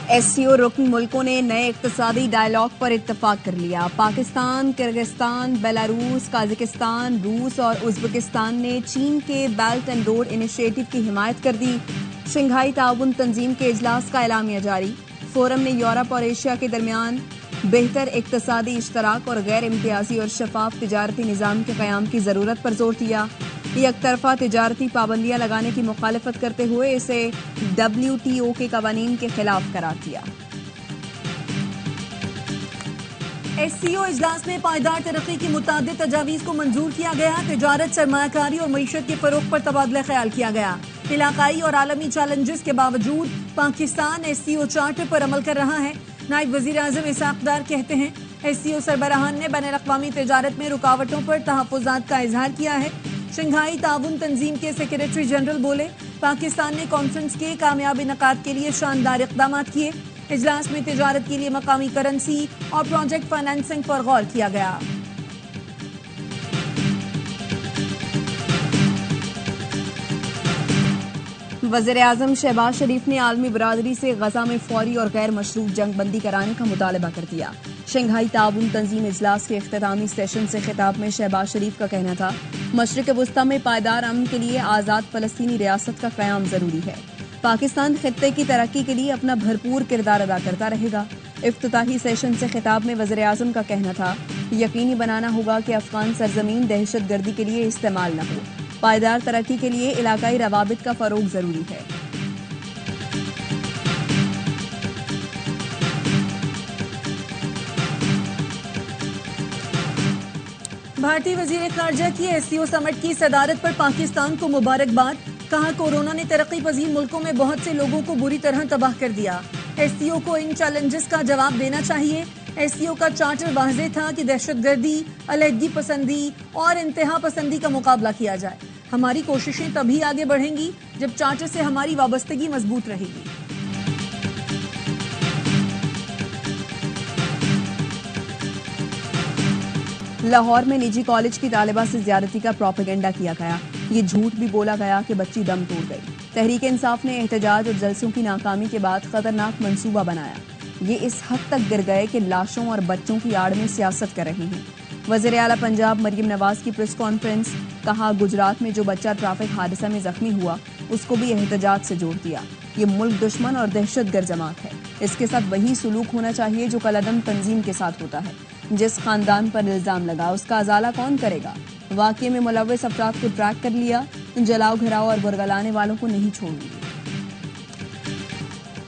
SCO रुकन मुल्कों ने नए इक्तिसादी डायलॉग पर इत्तफाक कर लिया। पाकिस्तान, किर्गिस्तान, बेलारूस, काजाकिस्तान, रूस और उज़्बेकिस्तान ने चीन के बेल्ट एंड रोड इनिशिएटिव की हिमायत कर दी। शंघाई ताउन तंजीम के इजलास का एलामिया जारी। फोरम ने यूरोप और एशिया के दरमियान बेहतर इक्तिसादी इश्तराक और गैर इम्तियाजी और शफाफ तिजारती निज़ाम के क़याम की ज़रूरत पर जोर दिया। एक तरफा तिजारती पाबंदियां लगाने की मुखालफत करते हुए इसे WTO के कवानीन के खिलाफ करार दिया। SCO इजलास में पायदार तरक्की की मुतादिद तजावीज़ को मंजूर किया गया। तिजारत, सरमायाकारी और मईशत के फरोग पर तबादला ख्याल किया गया। इलाकाई और आलमी चैलेंजेस के बावजूद पाकिस्तान SCO चार्टर पर अमल कर रहा है। नायब वज़ीर आज़म इसहाक डार कहते हैं SCO सरबराहान ने बैनुल-अक़वामी तिजारत में रुकावटों पर तहफ़्फ़ुज़ात का इजहार किया है। शंघाई ताउन तंजीम के सेक्रेटरी जनरल बोले, पाकिस्तान ने कॉन्फ्रेंस के कामयाब इनकाद के लिए शानदार इक़दाम किए। इजलास में तिजारत के लिए मकामी करेंसी और प्रोजेक्ट फाइनेंसिंग पर गौर किया गया। वज़ीर-ए-आज़म शहबाज शरीफ ने आलमी बरादरी से गजा में फौरी और गैर मशरूत जंग बंदी कराने का मुतालबा कर दिया। शंघाई ताउन तंजीम इजलास के इख्तितामी सेशन से खिताब में शहबाज शरीफ का कहना था, मशरिक़ वुस्ता में पायदार अमन के लिए आज़ाद फ़लस्तीनी रियासत का क़याम ज़रूरी है। पाकिस्तान खित्ते की तरक्की के लिए अपना भरपूर किरदार अदा करता रहेगा। इफ्तिताही सेशन से खिताब में वज़ीर-ए-आज़म का कहना था, यकीनी बनाना होगा कि अफ़गान सरजमीन दहशत गर्दी के लिए इस्तेमाल न हो। पायदार तरक्की के लिए इलाकाई रवाबित का फ़रोग़ ज़रूरी है। भारतीय वज़ीर ख़ारजा की SCO समिट की सदारत पर पाकिस्तान को मुबारकबाद। कहा, कोरोना ने तरक्की पजीर मुल्कों में बहुत से लोगों को बुरी तरह तबाह कर दिया। SCO को इन चैलेंजेस का जवाब देना चाहिए। SCO का चार्टर वाज़ेह था कि दहशतगर्दी, अलहदगी पसंदी और इंतहा पसंदी का मुकाबला किया जाए। हमारी कोशिशें तभी आगे बढ़ेंगी जब चार्टर से हमारी वाबस्तगी मजबूत रहेगी। लाहौर में निजी कॉलेज की तालिबा से ज्यादती का प्रोपेगेंडा किया गया। ये झूठ भी बोला गया कि बच्ची दम तोड़ गई। तहरीक इंसाफ ने एहतजाज और जलसों की नाकामी के बाद खतरनाक मंसूबा बनाया। ये इस हद तक गिर गए कि लाशों और बच्चों की आड़ में सियासत कर रहे हैं। वज़ीर आला पंजाब मरियम नवाज की प्रेस कॉन्फ्रेंस। कहा, गुजरात में जो बच्चा ट्रैफिक हादसा में जख्मी हुआ उसको भी एहतजाज से जोड़ दिया। ये मुल्क दुश्मन और दहशतगर्द जमात है। इसके साथ वही सुलूक होना चाहिए जो कलअदम तंजीम के साथ होता है। जिस खानदान पर इल्जाम लगा उसका अजाला कौन करेगा। वाक़ये में मुलव्वस अफराद को ट्रैक कर लिया। जलाओ घराओ और बुरगलाने वालों को नहीं छोड़ेंगे।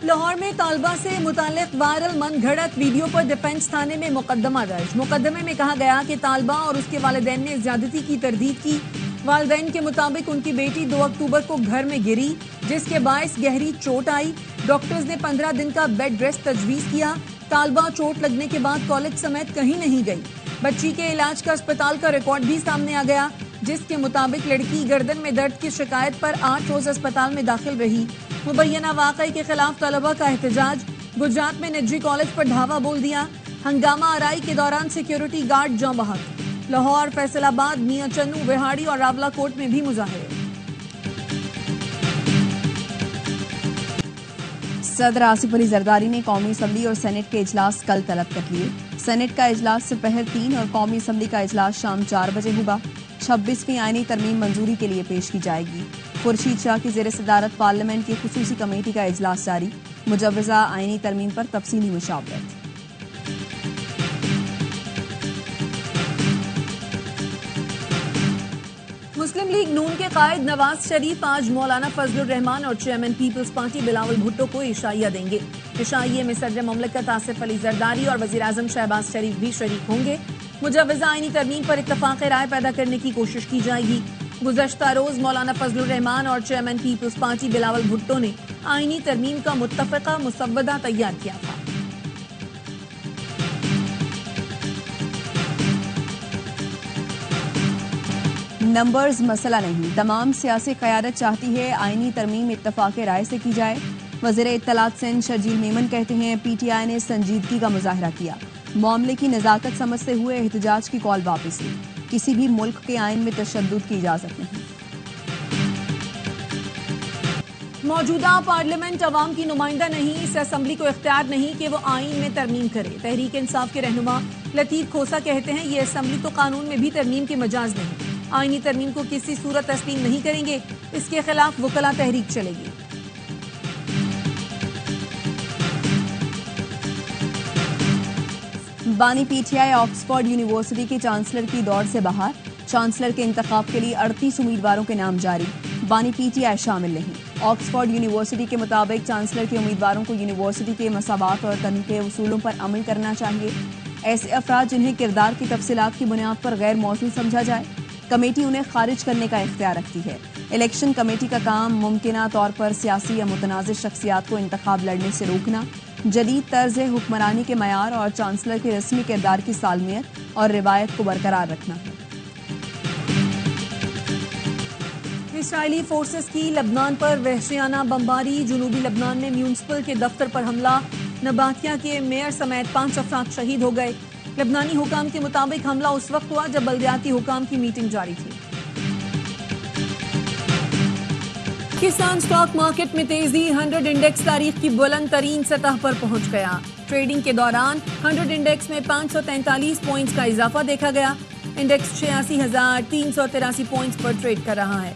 लाहौर में तालबा से मुताल्लिक वायरल मनगढ़ंत वीडियो पर डिफेंस थाने में मुकदमा दर्ज। मुकदमे में कहा गया कि तालबा और उसके वालिदैन ने ज्यादती की तरदीद की। वालिदैन के मुताबिक उनकी बेटी 2 अक्टूबर को घर में गिरी, जिसके बायस गहरी चोट आई। डॉक्टर्स ने 15 दिन का बेड रेस्ट तजवीज़ किया। तालबा चोट लगने के बाद कॉलेज समेत कहीं नहीं गई। बच्ची के इलाज का अस्पताल का रिकॉर्ड भी सामने आ गया, जिसके मुताबिक लड़की गर्दन में दर्द की शिकायत पर 8 रोज अस्पताल में दाखिल रही। मुबैना वाक़ये के खिलाफ तलबा का एहतजाज। गुजरात में निजी कॉलेज पर धावा बोल दिया। हंगामा आराई के दौरान सिक्योरिटी गार्ड जाँ बहक। लाहौर, फैसलाबाद, मियां चन्नू, विहाड़ी और रावला कोट में भी मुजाहरे। सदर आसिफ अली जरदारी ने कौमी असम्बली और सेनेट के इजलास कल तलब कर लिए। सेनेट का इजलास दोपहर 3 और कौमी असम्बली का इजलास शाम 4 बजे होगा। 26वीं आईनी तरमीम मंजूरी के लिए पेश की जाएगी। खुर्शीद शाह की ज़ेर सदारत पार्लियामेंट की खुसूसी कमेटी का इजलास जारी। मुजव्वज़ा आईनी तरमीम पर तफसीली मुशावरत। मुस्लिम लीग नून के कायद नवाज शरीफ आज मौलाना फजलुर रहमान और चेयरमैन पीपल्स पार्टी बिलावल भुट्टो को इशाइया देंगे। इशाइये में सदर मुमलिकत आसिफ अली जरदारी और वज़ीर आज़म शहबाज शरीफ भी शरीक होंगे। मुजव्वज़ा आईनी तरमीम पर इत्तफाक़ राय पैदा करने की कोशिश की जाएगी। गुज़श्ता रोज मौलाना फजलुर रहमान और चेयरमैन पीपल्स पार्टी बिलावल भुट्टो ने आईनी तरमीम का मुत्तफ़िक़ा मुसव्वदा तैयार किया था। नंबर्स मसला नहीं, तमाम सियासी क़यादत चाहती है आईनी तरमीम इत्तफाक़ राय से की जाए। वज़ीर इत्तलात सिंध शर्जील मेमन कहते हैं PTI ने संजीदगी का मुज़ाहरा किया। मामले की नज़ाकत समझते हुए एहतजाज की कॉल वापस ली। किसी भी मुल्क के आइन में तशद्दुद की इजाज़त नहीं। موجودہ پارلیمنٹ عوام کی نمائندہ نہیں، اس اسمبلی کو اختیار نہیں کہ وہ آئین میں ترمیم کرے۔ تحریک انصاف کے رہنما لطیف کھوسا کہتے ہیں یہ اسمبلی تو قانون میں بھی ترمیم کے مجاز نہیں، آئینی ترمیم کو کسی صورت تسلیم نہیں کریں گے، اس کے خلاف وکلا تحریک چلے گی۔ بانی P T I Oxford university کے چانسلر کی دوڑ سے باہر، چانسلر کے انتخاب کے لیے 38 امیدواروں کے نام جاری، بانی پی ٹی آئی شامل نہیں۔ آکسفورڈ یونیورسٹی کے مطابق چانسلر کے امیدواروں کو یونیورسٹی کے مساوات اور قانون کے اصولوں پر عمل کرنا چاہیے۔ ایسے افراد جنہیں کردار کی تفصیلات کی بنیاد پر غیر موزوں سمجھا جائے، کمیٹی انہیں خارج کرنے کا اختیار رکھتی ہے۔ الیکشن کمیٹی کا کام ممکنہ طور پر سیاسی یا متنازع شخصیات کو انتخاب لڑنے سے روکنا، جدید طرز حکمرانی کے معیار اور چانسلر کے رسمی کردار کی سالمیت اور روایت کو برقرار رکھنا ہے۔ اسرائیلی فورسز کی لبنان پر وحشیانہ بمباری، جنوبی لبنان میں میونسپل کے دفتر پر حملہ، نباتیہ کے میئر سمیت 5 افراد شہید ہو گئے۔ لبنانی حکام کے مطابق حملہ اس وقت ہوا جب بلدیاتی حکام کی میٹنگ جاری تھی۔ پاکستان سٹاک مارکیٹ میں تیزی، 100 انڈیکس تاریخ کی بلند ترین سطح پر پہنچ گیا۔ ٹریڈنگ کے دوران 100 انڈیکس میں 543 پوائنٹس کا اضافہ دیکھا گیا۔ انڈیکس 86,383 پوائنٹس پر ٹریڈ کر رہا ہے۔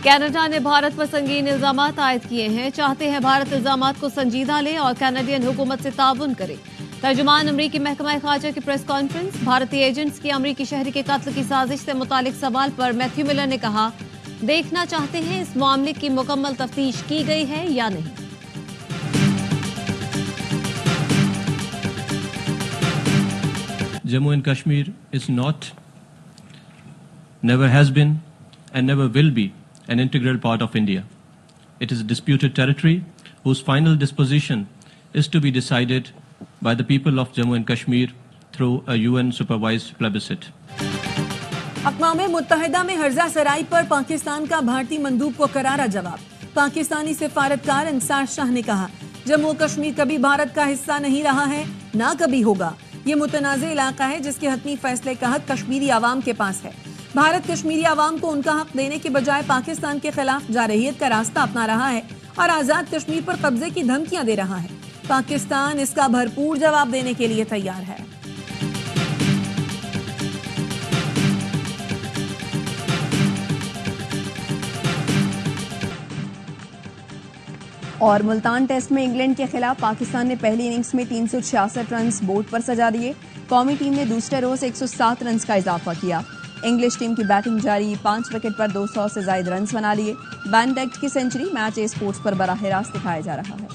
کینیڈا نے بھارت پر سنگین الزامات عائد کیے ہیں، چاہتے ہیں بھارت الزامات کو سنجیدہ لے اور کینیڈین حکومت سے تعاون کرے۔ ترجمان امریکی محکمہ خارجہ کی پریس کانفرنس، بھارتی ایجنٹس کی امریکی شہری کے قتل کی سازش سے متعلق سوال پر میتھیو ملر نے کہا، دیکھنا چاہتے ہیں اس معاملے کی مکمل تفتیش کی گئی ہے یا نہیں۔ Jammu and Kashmir is not, never has been, and never will be an integral part of India. It is a disputed territory whose final disposition is to be decided by the people of Jammu and Kashmir through a UN-supervised plebiscite. اقوام متحدہ میں ہرزہ سرائی پر پاکستان کا بھارتی مندوب کو کرارا جواب۔ پاکستانی سفارتکار انصار شاہ نے کہا، جموں و کشمیر کبھی بھارت کا حصہ نہیں رہا ہے، نہ کبھی ہوگا۔ یہ متنازع علاقہ ہے جس کے حتمی فیصلے کا حق کشمیری عوام کے پاس ہے۔ بھارت کشمیری عوام کو ان کا حق دینے کے بجائے پاکستان کے خلاف جارحیت کا راستہ اپنا رہا ہے اور آزاد کشمیر پر قبضے کی دھمکیاں دے رہا ہے۔ پاکستان اس کا بھرپور جواب دینے کے لیے تیار ہے۔ اور ملتان ٹیسٹ میں انگلینڈ کے خلاف پاکستان نے پہلی اننگز میں 366 رنز بورڈ پر سجا دیے۔ قومی ٹیم نے دوسرے روز 107 رنز کا اضافہ کیا۔ انگلش ٹیم کی بیٹنگ جاری، 5 وکٹ پر 200 سے زائد رنز بنا لیے۔ بین ڈیکٹ کی سنچری میچ اے سپورٹس پر براہ راست دکھایا جا رہا ہے۔